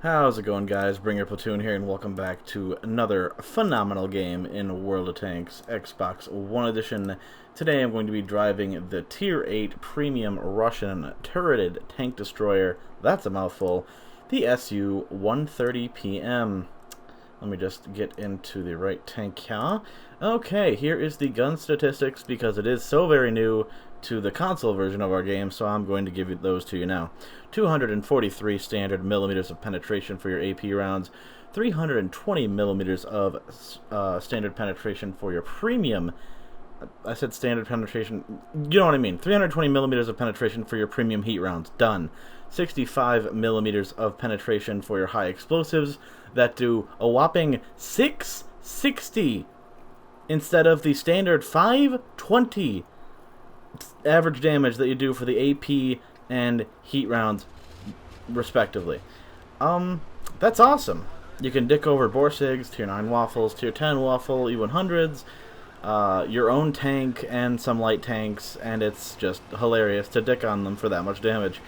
How's it going, guys? Bring Your Platoon here, and welcome back to another phenomenal game in World of Tanks Xbox One Edition. Today I'm going to be driving the Tier 8 Premium Russian Turreted Tank Destroyer, that's a mouthful, the SU-130PM. Let me just get into the right tank here. Okay, here is the gun statistics, because it is so very new to the console version of our game, so I'm going to give you those to you now. 243 standard millimeters of penetration for your AP rounds, 320 millimeters of standard penetration for your premium. I said standard penetration, you know what I mean. 320 millimeters of penetration for your premium heat rounds, done. 65 millimeters of penetration for your high explosives that do a whopping 660 instead of the standard 520 average damage that you do for the AP and heat rounds, respectively. That's awesome. You can dick over Borsigs, Tier 9 Waffles, Tier 10 Waffle, E100s, your own tank, and some light tanks, and it's just hilarious to dick on them for that much damage.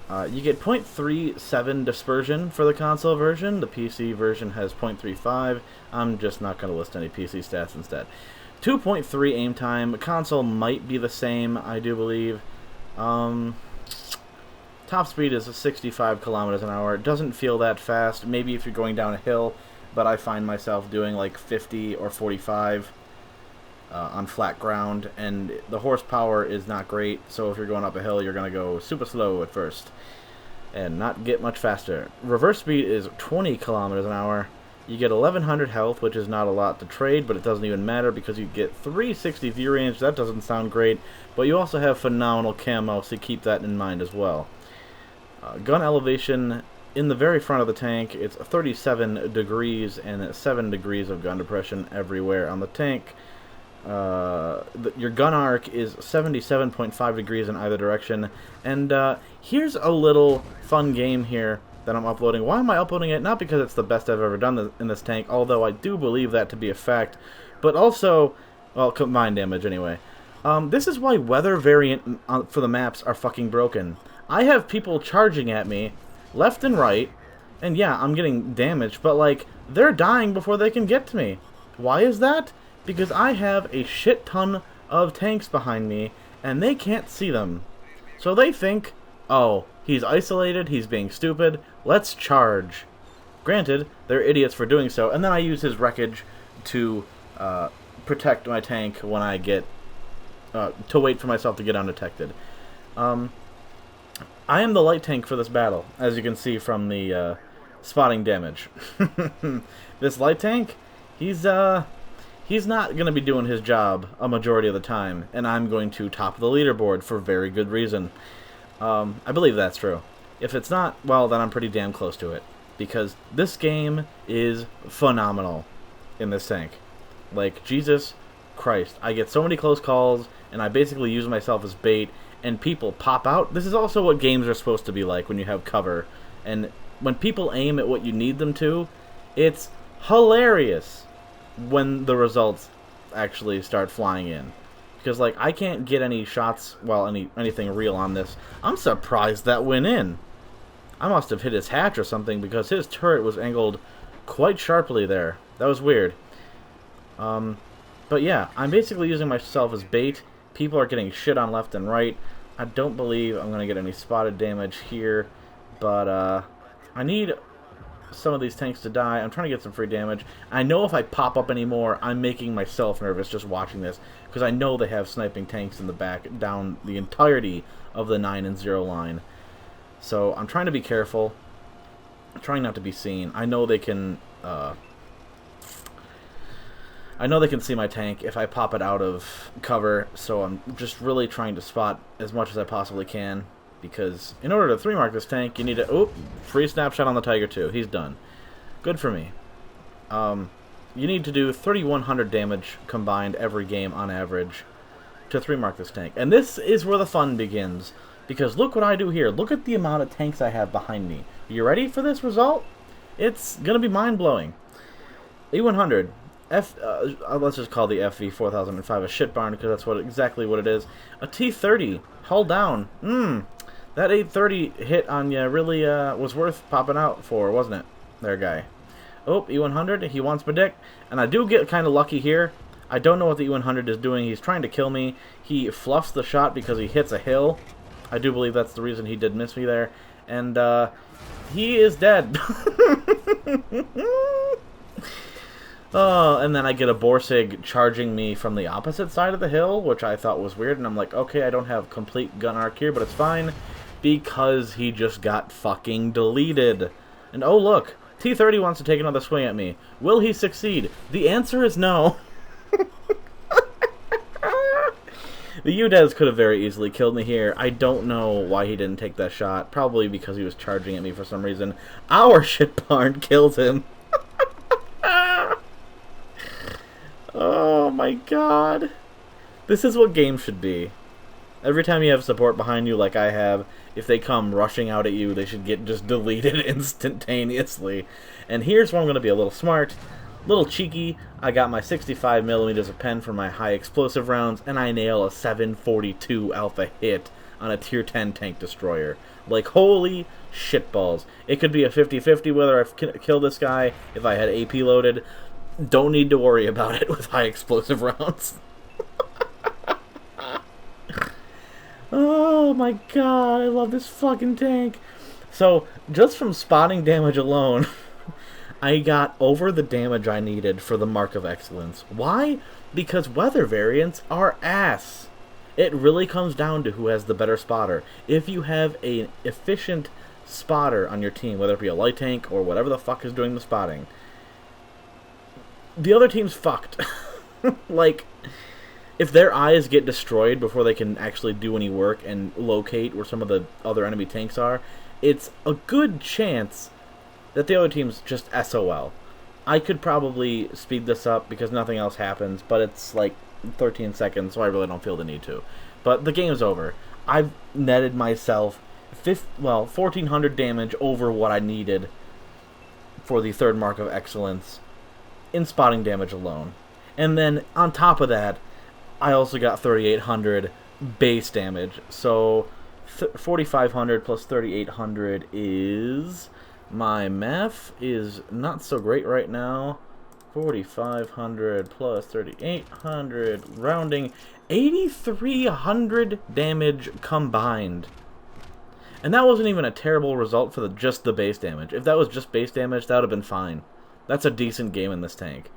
You get 0.37 dispersion for the console version. The PC version has 0.35. I'm just not going to list any PC stats instead. 2.3 aim time. Console might be the same, I do believe. Top speed is 65 kilometers an hour. It doesn't feel that fast. Maybe if you're going down a hill, but I find myself doing like 50 or 45 on flat ground, and the horsepower is not great, so if you're going up a hill, you're going to go super slow at first and not get much faster. Reverse speed is 20 kilometers an hour. You get 1100 health, which is not a lot to trade, but it doesn't even matter because you get 360 view range. That doesn't sound great, but you also have phenomenal camo, so keep that in mind as well. Gun elevation in the very front of the tank, it's 37 degrees and 7 degrees of gun depression everywhere on the tank. Your gun arc is 77.5 degrees in either direction, and here's a little fun game here that I'm uploading. Why am I uploading it? Not because it's the best I've ever done in this tank, although I do believe that to be a fact, but also, well, combined damage anyway. This is why weather variant for the maps are fucking broken. I have people charging at me left and right, and yeah, I'm getting damaged, but like, they're dying before they can get to me. Why is that? Because I have a shit ton of tanks behind me, and they can't see them. So they think, oh, he's isolated, he's being stupid, let's charge. Granted, they're idiots for doing so, and then I use his wreckage to protect my tank when I get, to wait for myself to get undetected. I am the light tank for this battle, as you can see from the spotting damage. This light tank, he's not going to be doing his job a majority of the time, and I'm going to top the leaderboard for very good reason. I believe that's true. If it's not, well, then I'm pretty damn close to it, because this game is phenomenal in this tank. Like, Jesus Christ, I get so many close calls, and I basically use myself as bait, and people pop out. This is also what games are supposed to be like when you have cover, and when people aim at what you need them to, it's hilarious when the results actually start flying in. Because, like, I can't get any shots, well, anything real on this. I'm surprised that went in. I must have hit his hatch or something, because his turret was angled quite sharply there. That was weird. But yeah, I'm basically using myself as bait. People are getting shit on left and right. I don't believe I'm going to get any spotted damage here, but I need some of these tanks to die. I'm trying to get some free damage. I know if I pop up anymore, I'm making myself nervous just watching this, because I know they have sniping tanks in the back down the entirety of the 9 and 0 line. So I'm trying to be careful. I'm trying not to be seen. I know they can see my tank if I pop it out of cover, so I'm just really trying to spot as much as I possibly can. Because in order to 3-mark this tank, you need to... Oh, free snapshot on the Tiger 2. He's done. Good for me. You need to do 3,100 damage combined every game on average to 3-mark this tank. And this is where the fun begins. Because look what I do here. Look at the amount of tanks I have behind me. You ready for this result? It's going to be mind-blowing. E100. Let's just call the FV4005 a shit barn, because that's exactly what it is. A T30. Hull down. That 830 hit on you really was worth popping out for, wasn't it? There, guy. Oh, E100, he wants my dick. And I do get kind of lucky here. I don't know what the E100 is doing. He's trying to kill me. He fluffs the shot because he hits a hill. I do believe that's the reason he did miss me there. And he is dead. Oh, and then I get a Borsig charging me from the opposite side of the hill, which I thought was weird. And I'm like, okay, I don't have complete gun arc here, but it's fine. Because he just got fucking deleted. And oh look, T-30 wants to take another swing at me. Will he succeed? The answer is no. The UDES could have very easily killed me here. I don't know why he didn't take that shot. Probably because he was charging at me for some reason. Our shit barn kills him. Oh my god. This is what games should be. Every time you have support behind you like I have, if they come rushing out at you, they should get just deleted instantaneously. And here's where I'm going to be a little smart, a little cheeky. I got my 65 millimeters of pen for my high explosive rounds, and I nail a 742 alpha hit on a tier 10 tank destroyer. Like, holy shitballs. It could be a 50-50 whether I kill this guy if I had AP loaded. Don't need to worry about it with high explosive rounds. Oh my god, I love this fucking tank. So, just from spotting damage alone, I got over the damage I needed for the Mark of Excellence. Why? Because weather variants are ass. It really comes down to who has the better spotter. If you have an efficient spotter on your team, whether it be a light tank or whatever the fuck is doing the spotting, the other team's fucked. Like, if their eyes get destroyed before they can actually do any work and locate where some of the other enemy tanks are, it's a good chance that the other team's just SOL. I could probably speed this up because nothing else happens, but it's like 13 seconds, so I really don't feel the need to. But the game's over. I've netted myself 1,400 damage over what I needed for the third Mark of Excellence in spotting damage alone. And then, on top of that, I also got 3,800 base damage. So 4,500 plus 3,800 is... My math is not so great right now. 4,500 plus 3,800, rounding 8,300 damage combined. And that wasn't even a terrible result for just the base damage. If that was just base damage, that would have been fine. That's a decent game in this tank.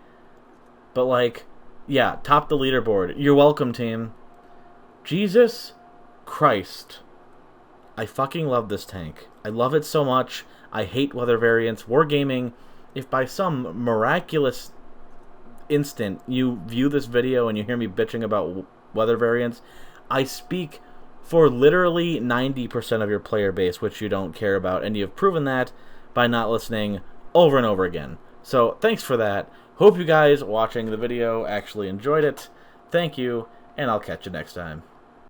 But like, yeah, top the leaderboard. You're welcome, team. Jesus Christ. I fucking love this tank. I love it so much. I hate weather variants. Wargaming, if by some miraculous instant you view this video and you hear me bitching about weather variants, I speak for literally 90% of your player base, which you don't care about, and you've proven that by not listening over and over again. So, thanks for that. Hope you guys watching the video actually enjoyed it. Thank you, and I'll catch you next time.